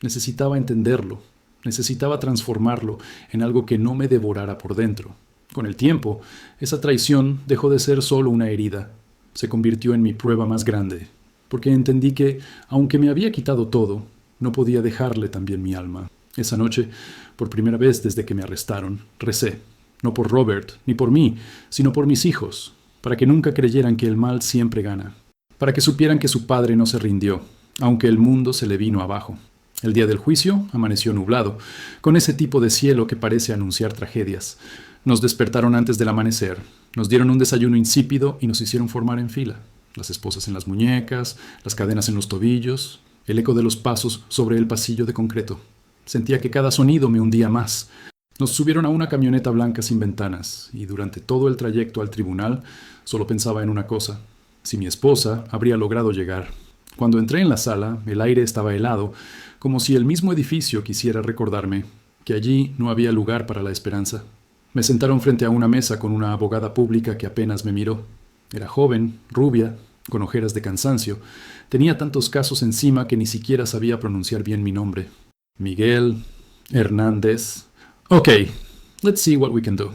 Necesitaba entenderlo. Necesitaba transformarlo en algo que no me devorara por dentro. Con el tiempo, esa traición dejó de ser solo una herida. Se convirtió en mi prueba más grande, porque entendí que, aunque me había quitado todo, no podía dejarle también mi alma. Esa noche, por primera vez desde que me arrestaron, recé, no por Robert ni por mí, sino por mis hijos, para que nunca creyeran que el mal siempre gana, para que supieran que su padre no se rindió, aunque el mundo se le vino abajo. El día del juicio amaneció nublado, con ese tipo de cielo que parece anunciar tragedias. Nos despertaron antes del amanecer, nos dieron un desayuno insípido y nos hicieron formar en fila. Las esposas en las muñecas, las cadenas en los tobillos, el eco de los pasos sobre el pasillo de concreto. Sentía que cada sonido me hundía más. Nos subieron a una camioneta blanca sin ventanas, y durante todo el trayecto al tribunal solo pensaba en una cosa: si mi esposa habría logrado llegar. Cuando entré en la sala, el aire estaba helado, como si el mismo edificio quisiera recordarme que allí no había lugar para la esperanza. Me sentaron frente a una mesa con una abogada pública que apenas me miró. Era joven, rubia, con ojeras de cansancio. Tenía tantos casos encima que ni siquiera sabía pronunciar bien mi nombre. Miguel Hernández. Ok, let's see what we can do.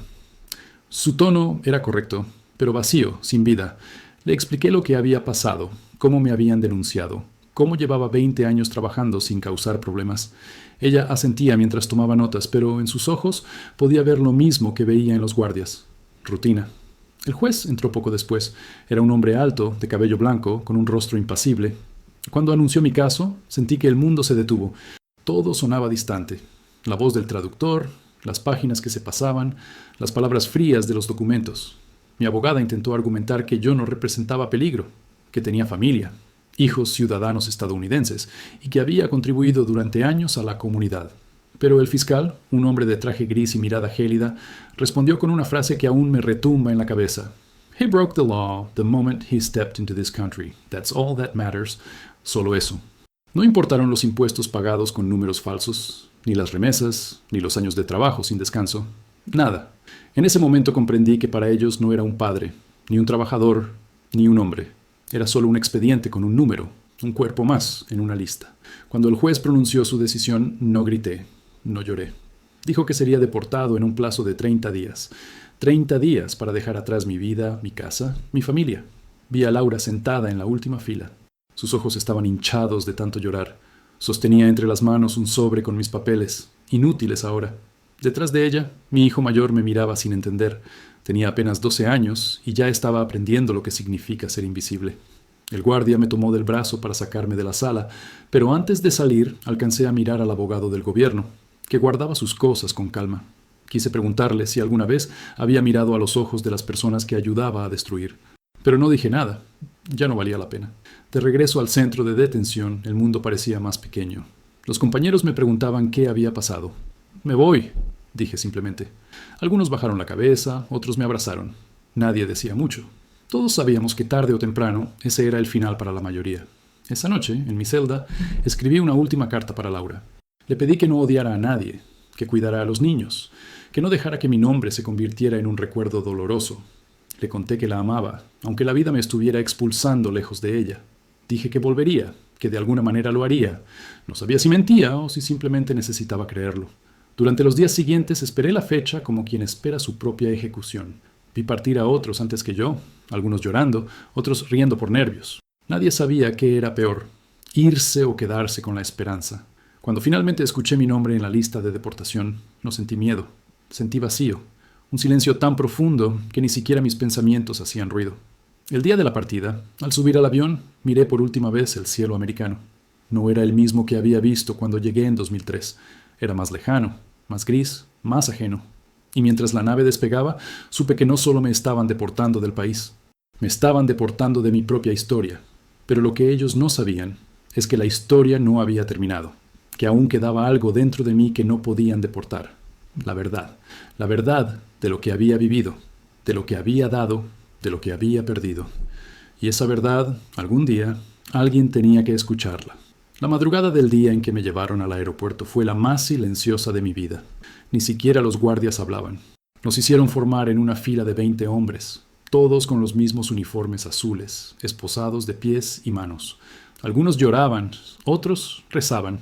Su tono era correcto, pero vacío, sin vida. Le expliqué lo que había pasado, cómo me habían denunciado, cómo llevaba 20 años trabajando sin causar problemas. Ella asentía mientras tomaba notas, pero en sus ojos podía ver lo mismo que veía en los guardias. Rutina. El juez entró poco después. Era un hombre alto, de cabello blanco, con un rostro impasible. Cuando anunció mi caso, sentí que el mundo se detuvo. Todo sonaba distante. La voz del traductor, las páginas que se pasaban, las palabras frías de los documentos. Mi abogada intentó argumentar que yo no representaba peligro, que tenía familia, hijos ciudadanos estadounidenses, y que había contribuido durante años a la comunidad. Pero el fiscal, un hombre de traje gris y mirada gélida, respondió con una frase que aún me retumba en la cabeza. He broke the law the moment he stepped into this country. That's all that matters. Solo eso. No importaron los impuestos pagados con números falsos, ni las remesas, ni los años de trabajo sin descanso. Nada. En ese momento comprendí que para ellos no era un padre, ni un trabajador, ni un hombre. Era solo un expediente con un número, un cuerpo más en una lista. Cuando el juez pronunció su decisión, no grité, no lloré. Dijo que sería deportado en un plazo de 30 días. 30 días para dejar atrás mi vida, mi casa, mi familia. Vi a Laura sentada en la última fila. Sus ojos estaban hinchados de tanto llorar. Sostenía entre las manos un sobre con mis papeles, inútiles ahora. Detrás de ella, mi hijo mayor me miraba sin entender. Tenía apenas 12 años y ya estaba aprendiendo lo que significa ser invisible. El guardia me tomó del brazo para sacarme de la sala, pero antes de salir alcancé a mirar al abogado del gobierno, que guardaba sus cosas con calma. Quise preguntarle si alguna vez había mirado a los ojos de las personas que ayudaba a destruir. Pero no dije nada. Ya no valía la pena. De regreso al centro de detención, el mundo parecía más pequeño. Los compañeros me preguntaban qué había pasado. «Me voy», dije simplemente. Algunos bajaron la cabeza, otros me abrazaron. Nadie decía mucho. Todos sabíamos que tarde o temprano ese era el final para la mayoría. Esa noche, en mi celda, escribí una última carta para Laura. Le pedí que no odiara a nadie, que cuidara a los niños, que no dejara que mi nombre se convirtiera en un recuerdo doloroso. Le conté que la amaba, aunque la vida me estuviera expulsando lejos de ella. Dije que volvería, que de alguna manera lo haría. No sabía si mentía o si simplemente necesitaba creerlo. Durante los días siguientes esperé la fecha como quien espera su propia ejecución. Vi partir a otros antes que yo, algunos llorando, otros riendo por nervios. Nadie sabía qué era peor, irse o quedarse con la esperanza. Cuando finalmente escuché mi nombre en la lista de deportación, no sentí miedo, sentí vacío, un silencio tan profundo que ni siquiera mis pensamientos hacían ruido. El día de la partida, al subir al avión, miré por última vez el cielo americano. No era el mismo que había visto cuando llegué en 2003. Era más lejano, más gris, más ajeno. Y mientras la nave despegaba, supe que no solo me estaban deportando del país, me estaban deportando de mi propia historia. Pero lo que ellos no sabían es que la historia no había terminado, que aún quedaba algo dentro de mí que no podían deportar. La verdad de lo que había vivido, de lo que había dado, de lo que había perdido. Y esa verdad, algún día, alguien tenía que escucharla. La madrugada del día en que me llevaron al aeropuerto fue la más silenciosa de mi vida. Ni siquiera los guardias hablaban. Nos hicieron formar en una fila de 20 hombres, todos con los mismos uniformes azules, esposados de pies y manos. Algunos lloraban, otros rezaban.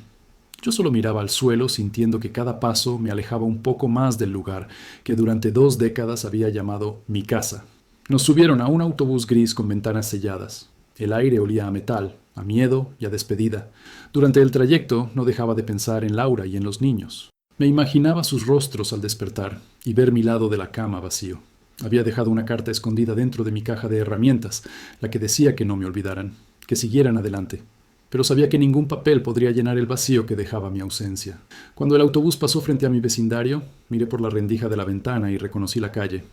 Yo solo miraba al suelo sintiendo que cada paso me alejaba un poco más del lugar que durante 2 décadas había llamado mi casa. Nos subieron a un autobús gris con ventanas selladas. El aire olía a metal, a miedo y a despedida. Durante el trayecto no dejaba de pensar en Laura y en los niños. Me imaginaba sus rostros al despertar y ver mi lado de la cama vacío. Había dejado una carta escondida dentro de mi caja de herramientas, la que decía que no me olvidaran, que siguieran adelante. Pero sabía que ningún papel podría llenar el vacío que dejaba mi ausencia. Cuando el autobús pasó frente a mi vecindario, miré por la rendija de la ventana y reconocí la calle.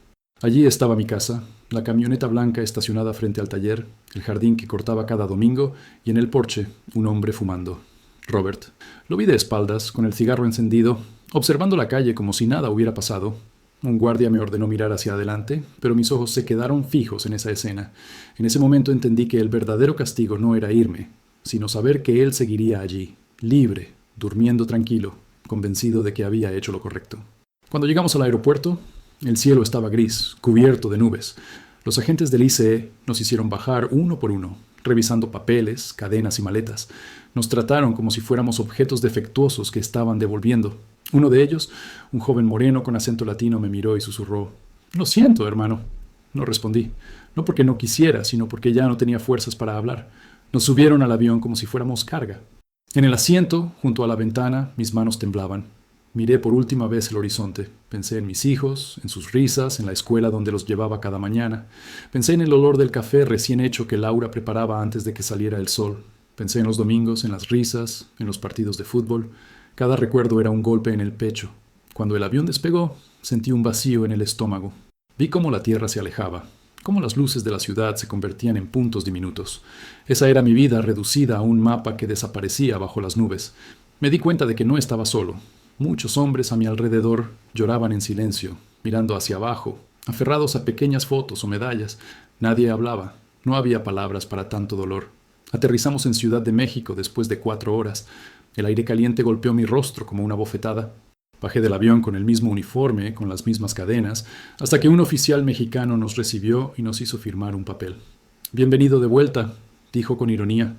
Allí estaba mi casa, la camioneta blanca estacionada frente al taller, el jardín que cortaba cada domingo y en el porche un hombre fumando. Robert. Lo vi de espaldas, con el cigarro encendido, observando la calle como si nada hubiera pasado. Un guardia me ordenó mirar hacia adelante, pero mis ojos se quedaron fijos en esa escena. En ese momento entendí que el verdadero castigo no era irme, sino saber que él seguiría allí, libre, durmiendo tranquilo, convencido de que había hecho lo correcto. Cuando llegamos al aeropuerto, el cielo estaba gris, cubierto de nubes. Los agentes del ICE nos hicieron bajar uno por uno, revisando papeles, cadenas y maletas. Nos trataron como si fuéramos objetos defectuosos que estaban devolviendo. Uno de ellos, un joven moreno con acento latino, me miró y susurró: «Lo siento, hermano». No respondí, no porque no quisiera, sino porque ya no tenía fuerzas para hablar. Nos subieron al avión como si fuéramos carga. En el asiento, junto a la ventana, mis manos temblaban. Miré por última vez el horizonte. Pensé en mis hijos, en sus risas, en la escuela donde los llevaba cada mañana. Pensé en el olor del café recién hecho que Laura preparaba antes de que saliera el sol. Pensé en los domingos, en las risas, en los partidos de fútbol. Cada recuerdo era un golpe en el pecho. Cuando el avión despegó, sentí un vacío en el estómago. Vi cómo la tierra se alejaba, cómo las luces de la ciudad se convertían en puntos diminutos. Esa era mi vida reducida a un mapa que desaparecía bajo las nubes. Me di cuenta de que no estaba solo. Muchos hombres a mi alrededor lloraban en silencio, mirando hacia abajo, aferrados a pequeñas fotos o medallas. Nadie hablaba. No había palabras para tanto dolor. Aterrizamos en Ciudad de México después de 4 horas. El aire caliente golpeó mi rostro como una bofetada. Bajé del avión con el mismo uniforme, con las mismas cadenas, hasta que un oficial mexicano nos recibió y nos hizo firmar un papel. «Bienvenido de vuelta», dijo con ironía.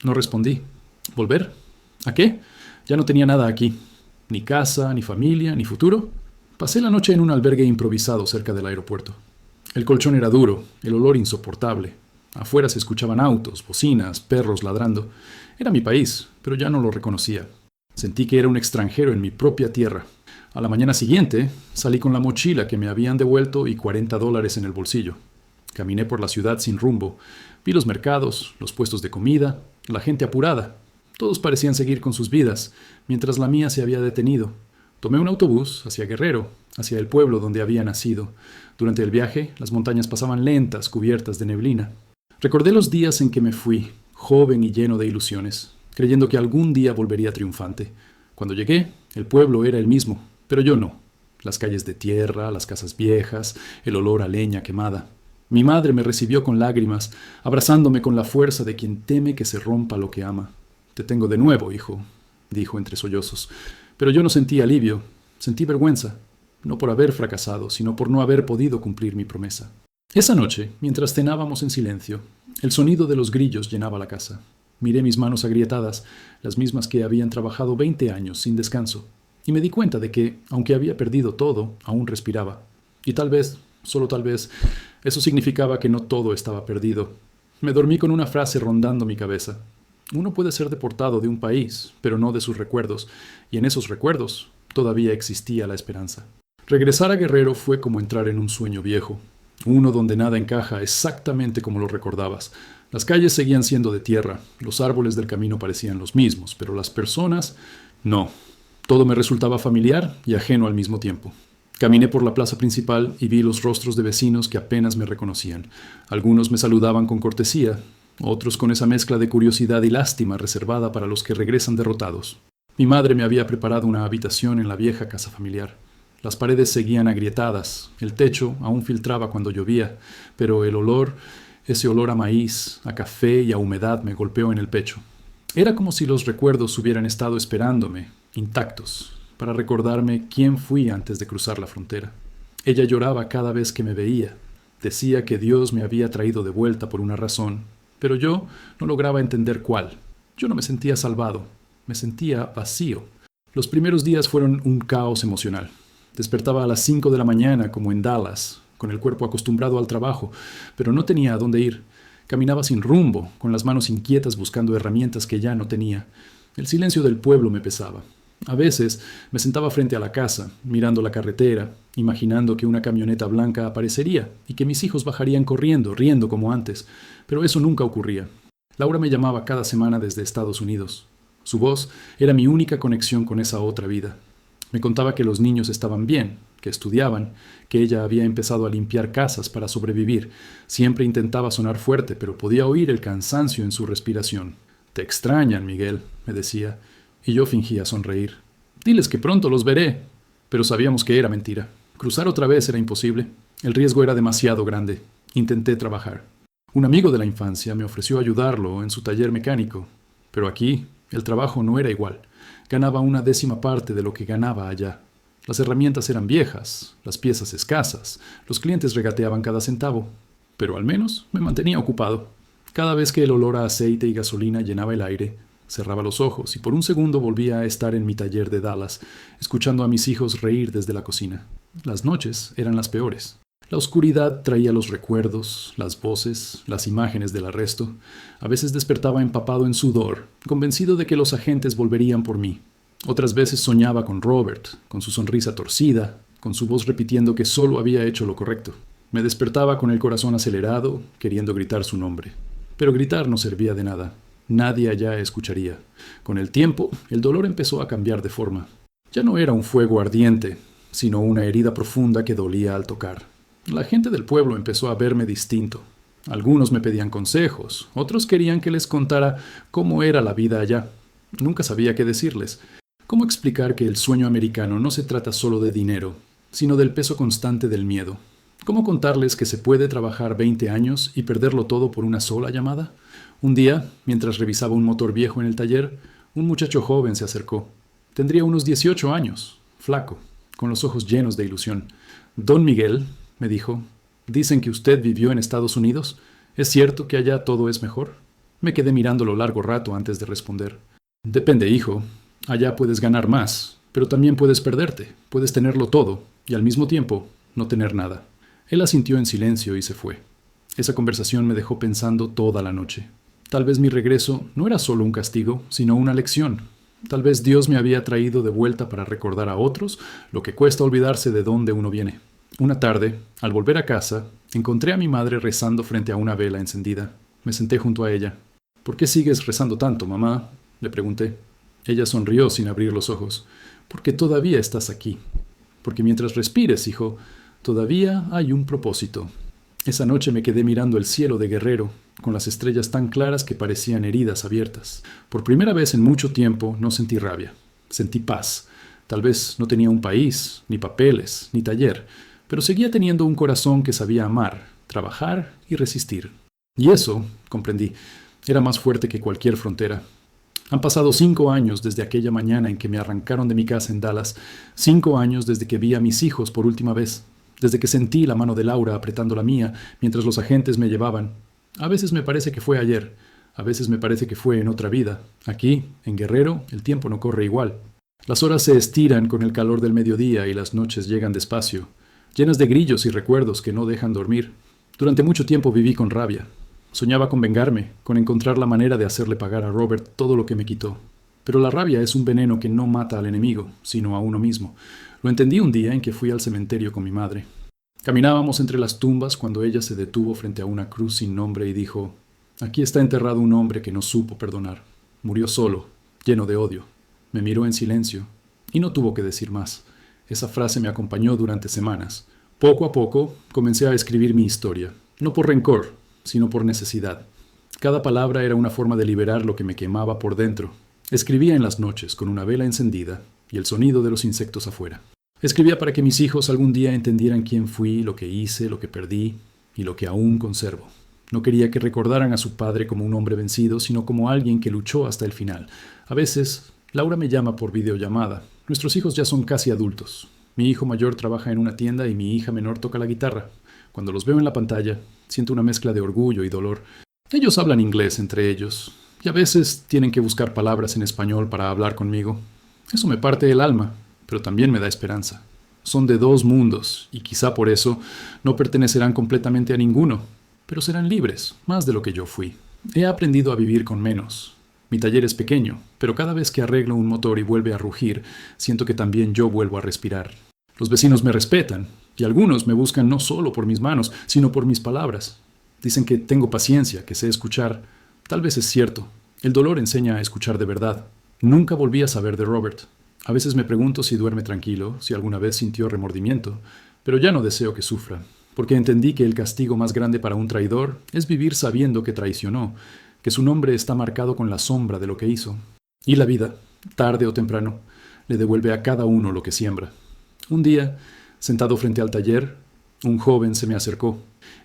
No respondí. ¿Volver? ¿A qué? Ya no tenía nada aquí. Ni casa, ni familia, ni futuro. Pasé la noche en un albergue improvisado cerca del aeropuerto. El colchón era duro, el olor insoportable. Afuera se escuchaban autos, bocinas, perros ladrando. Era mi país, pero ya no lo reconocía. Sentí que era un extranjero en mi propia tierra. A la mañana siguiente, salí con la mochila que me habían devuelto y $40 en el bolsillo. Caminé por la ciudad sin rumbo. Vi los mercados, los puestos de comida, la gente apurada. Todos parecían seguir con sus vidas, mientras la mía se había detenido. Tomé un autobús hacia Guerrero, hacia el pueblo donde había nacido. Durante el viaje, las montañas pasaban lentas, cubiertas de neblina. Recordé los días en que me fui, joven y lleno de ilusiones, creyendo que algún día volvería triunfante. Cuando llegué, el pueblo era el mismo, pero yo no. Las calles de tierra, las casas viejas, el olor a leña quemada. Mi madre me recibió con lágrimas, abrazándome con la fuerza de quien teme que se rompa lo que ama. «Te tengo de nuevo, hijo», dijo entre sollozos. Pero yo no sentí alivio, sentí vergüenza, no por haber fracasado, sino por no haber podido cumplir mi promesa. Esa noche, mientras cenábamos en silencio, el sonido de los grillos llenaba la casa. Miré mis manos agrietadas, las mismas que habían trabajado 20 años sin descanso, y me di cuenta de que, aunque había perdido todo, aún respiraba. Y tal vez, solo tal vez, eso significaba que no todo estaba perdido. Me dormí con una frase rondando mi cabeza. Uno puede ser deportado de un país, pero no de sus recuerdos, y en esos recuerdos todavía existía la esperanza. Regresar a Guerrero fue como entrar en un sueño viejo, uno donde nada encaja exactamente como lo recordabas. Las calles seguían siendo de tierra, los árboles del camino parecían los mismos, pero las personas, no. Todo me resultaba familiar y ajeno al mismo tiempo. Caminé por la plaza principal y vi los rostros de vecinos que apenas me reconocían. Algunos me saludaban con cortesía, otros con esa mezcla de curiosidad y lástima reservada para los que regresan derrotados. Mi madre me había preparado una habitación en la vieja casa familiar. Las paredes seguían agrietadas, el techo aún filtraba cuando llovía, pero el olor, ese olor a maíz, a café y a humedad me golpeó en el pecho. Era como si los recuerdos hubieran estado esperándome, intactos, para recordarme quién fui antes de cruzar la frontera. Ella lloraba cada vez que me veía. Decía que Dios me había traído de vuelta por una razón, pero yo no lograba entender cuál. Yo no me sentía salvado, me sentía vacío. Los primeros días fueron un caos emocional. Despertaba a las 5 de la mañana como en Dallas, con el cuerpo acostumbrado al trabajo, pero no tenía a dónde ir. Caminaba sin rumbo, con las manos inquietas buscando herramientas que ya no tenía. El silencio del pueblo me pesaba. A veces me sentaba frente a la casa, mirando la carretera, imaginando que una camioneta blanca aparecería y que mis hijos bajarían corriendo, riendo como antes, pero eso nunca ocurría. Laura me llamaba cada semana desde Estados Unidos. Su voz era mi única conexión con esa otra vida. Me contaba que los niños estaban bien, que estudiaban, que ella había empezado a limpiar casas para sobrevivir. Siempre intentaba sonar fuerte, pero podía oír el cansancio en su respiración. «Te extrañan, Miguel», me decía, y yo fingía sonreír. «Diles que pronto los veré». Pero sabíamos que era mentira. Cruzar otra vez era imposible. El riesgo era demasiado grande. Intenté trabajar. Un amigo de la infancia me ofreció ayudarlo en su taller mecánico, pero aquí el trabajo no era igual. Ganaba una 10ª parte de lo que ganaba allá. Las herramientas eran viejas, las piezas escasas, los clientes regateaban cada centavo, pero al menos me mantenía ocupado. Cada vez que el olor a aceite y gasolina llenaba el aire, cerraba los ojos y por un segundo volvía a estar en mi taller de Dallas, escuchando a mis hijos reír desde la cocina. Las noches eran las peores. La oscuridad traía los recuerdos, las voces, las imágenes del arresto. A veces despertaba empapado en sudor, convencido de que los agentes volverían por mí. Otras veces soñaba con Robert, con su sonrisa torcida, con su voz repitiendo que solo había hecho lo correcto. Me despertaba con el corazón acelerado, queriendo gritar su nombre. Pero gritar no servía de nada. Nadie allá escucharía. Con el tiempo, el dolor empezó a cambiar de forma. Ya no era un fuego ardiente, sino una herida profunda que dolía al tocar. La gente del pueblo empezó a verme distinto. Algunos me pedían consejos, otros querían que les contara cómo era la vida allá. Nunca sabía qué decirles. ¿Cómo explicar que el sueño americano no se trata solo de dinero, sino del peso constante del miedo? ¿Cómo contarles que se puede trabajar 20 años y perderlo todo por una sola llamada? Un día, mientras revisaba un motor viejo en el taller, un muchacho joven se acercó. Tendría unos 18 años, flaco, con los ojos llenos de ilusión. «Don Miguel», me dijo, «dicen que usted vivió en Estados Unidos. ¿Es cierto que allá todo es mejor?» Me quedé mirándolo largo rato antes de responder. «Depende, hijo. Allá puedes ganar más, pero también puedes perderte. Puedes tenerlo todo y al mismo tiempo no tener nada». Él asintió en silencio y se fue. Esa conversación me dejó pensando toda la noche. Tal vez mi regreso no era solo un castigo, sino una lección. Tal vez Dios me había traído de vuelta para recordar a otros lo que cuesta olvidarse de dónde uno viene. Una tarde, al volver a casa, encontré a mi madre rezando frente a una vela encendida. Me senté junto a ella. «¿Por qué sigues rezando tanto, mamá?», le pregunté. Ella sonrió sin abrir los ojos. «Porque todavía estás aquí. Porque mientras respires, hijo, todavía hay un propósito». Esa noche me quedé mirando el cielo de Guerrero, con las estrellas tan claras que parecían heridas abiertas. Por primera vez en mucho tiempo no sentí rabia. Sentí paz. Tal vez no tenía un país, ni papeles, ni taller, pero seguía teniendo un corazón que sabía amar, trabajar y resistir. Y eso, comprendí, era más fuerte que cualquier frontera. Han pasado 5 años desde aquella mañana en que me arrancaron de mi casa en Dallas, 5 años desde que vi a mis hijos por última vez, desde que sentí la mano de Laura apretando la mía mientras los agentes me llevaban. A veces me parece que fue ayer, a veces me parece que fue en otra vida. Aquí, en Guerrero, el tiempo no corre igual. Las horas se estiran con el calor del mediodía y las noches llegan despacio, llenas de grillos y recuerdos que no dejan dormir. Durante mucho tiempo viví con rabia. Soñaba con vengarme, con encontrar la manera de hacerle pagar a Robert todo lo que me quitó. Pero la rabia es un veneno que no mata al enemigo, sino a uno mismo. Lo entendí un día en que fui al cementerio con mi madre. Caminábamos entre las tumbas cuando ella se detuvo frente a una cruz sin nombre y dijo: «Aquí está enterrado un hombre que no supo perdonar. Murió solo, lleno de odio». Me miró en silencio y no tuvo que decir más. Esa frase me acompañó durante semanas. Poco a poco comencé a escribir mi historia, no por rencor, sino por necesidad. Cada palabra era una forma de liberar lo que me quemaba por dentro. Escribía en las noches con una vela encendida y el sonido de los insectos afuera. Escribía para que mis hijos algún día entendieran quién fui, lo que hice, lo que perdí y lo que aún conservo. No quería que recordaran a su padre como un hombre vencido, sino como alguien que luchó hasta el final. A veces, Laura me llama por videollamada. Nuestros hijos ya son casi adultos. Mi hijo mayor trabaja en una tienda y mi hija menor toca la guitarra. Cuando los veo en la pantalla, siento una mezcla de orgullo y dolor. Ellos hablan inglés entre ellos, y a veces tienen que buscar palabras en español para hablar conmigo. Eso me parte el alma, pero también me da esperanza. Son de dos mundos, y quizá por eso no pertenecerán completamente a ninguno, pero serán libres, más de lo que yo fui. He aprendido a vivir con menos. Mi taller es pequeño, pero cada vez que arreglo un motor y vuelve a rugir, siento que también yo vuelvo a respirar. Los vecinos me respetan, y algunos me buscan no solo por mis manos, sino por mis palabras. Dicen que tengo paciencia, que sé escuchar. Tal vez es cierto. El dolor enseña a escuchar de verdad. Nunca volví a saber de Robert. A veces me pregunto si duerme tranquilo, si alguna vez sintió remordimiento, pero ya no deseo que sufra, porque entendí que el castigo más grande para un traidor es vivir sabiendo que traicionó, que su nombre está marcado con la sombra de lo que hizo. Y la vida, tarde o temprano, le devuelve a cada uno lo que siembra. Un día, sentado frente al taller, un joven se me acercó.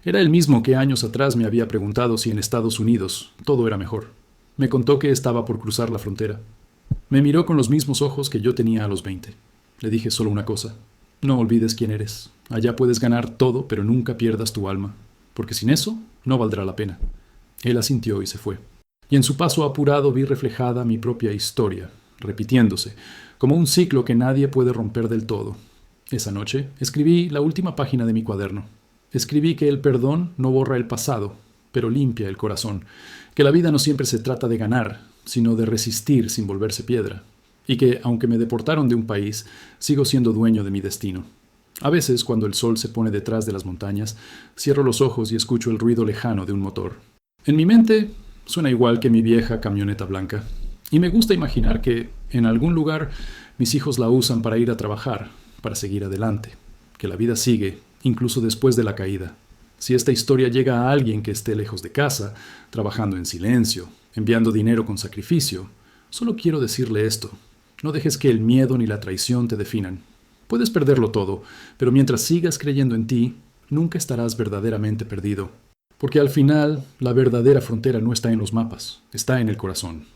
Era el mismo que años atrás me había preguntado si en Estados Unidos todo era mejor. Me contó que estaba por cruzar la frontera. Me miró con los mismos ojos que yo tenía a los 20. Le dije solo una cosa: no olvides quién eres. Allá puedes ganar todo, pero nunca pierdas tu alma, porque sin eso no valdrá la pena. Él asintió y se fue. Y en su paso apurado vi reflejada mi propia historia, repitiéndose, como un ciclo que nadie puede romper del todo. Esa noche escribí la última página de mi cuaderno. Escribí que el perdón no borra el pasado, pero limpia el corazón, que la vida no siempre se trata de ganar, sino de resistir sin volverse piedra, y que, aunque me deportaron de un país, sigo siendo dueño de mi destino. A veces, cuando el sol se pone detrás de las montañas, cierro los ojos y escucho el ruido lejano de un motor. En mi mente, suena igual que mi vieja camioneta blanca, y me gusta imaginar que, en algún lugar, mis hijos la usan para ir a trabajar, para seguir adelante, que la vida sigue, incluso después de la caída. Si esta historia llega a alguien que esté lejos de casa, trabajando en silencio, enviando dinero con sacrificio, solo quiero decirle esto: no dejes que el miedo ni la traición te definan. Puedes perderlo todo, pero mientras sigas creyendo en ti, nunca estarás verdaderamente perdido. Porque al final, la verdadera frontera no está en los mapas, está en el corazón.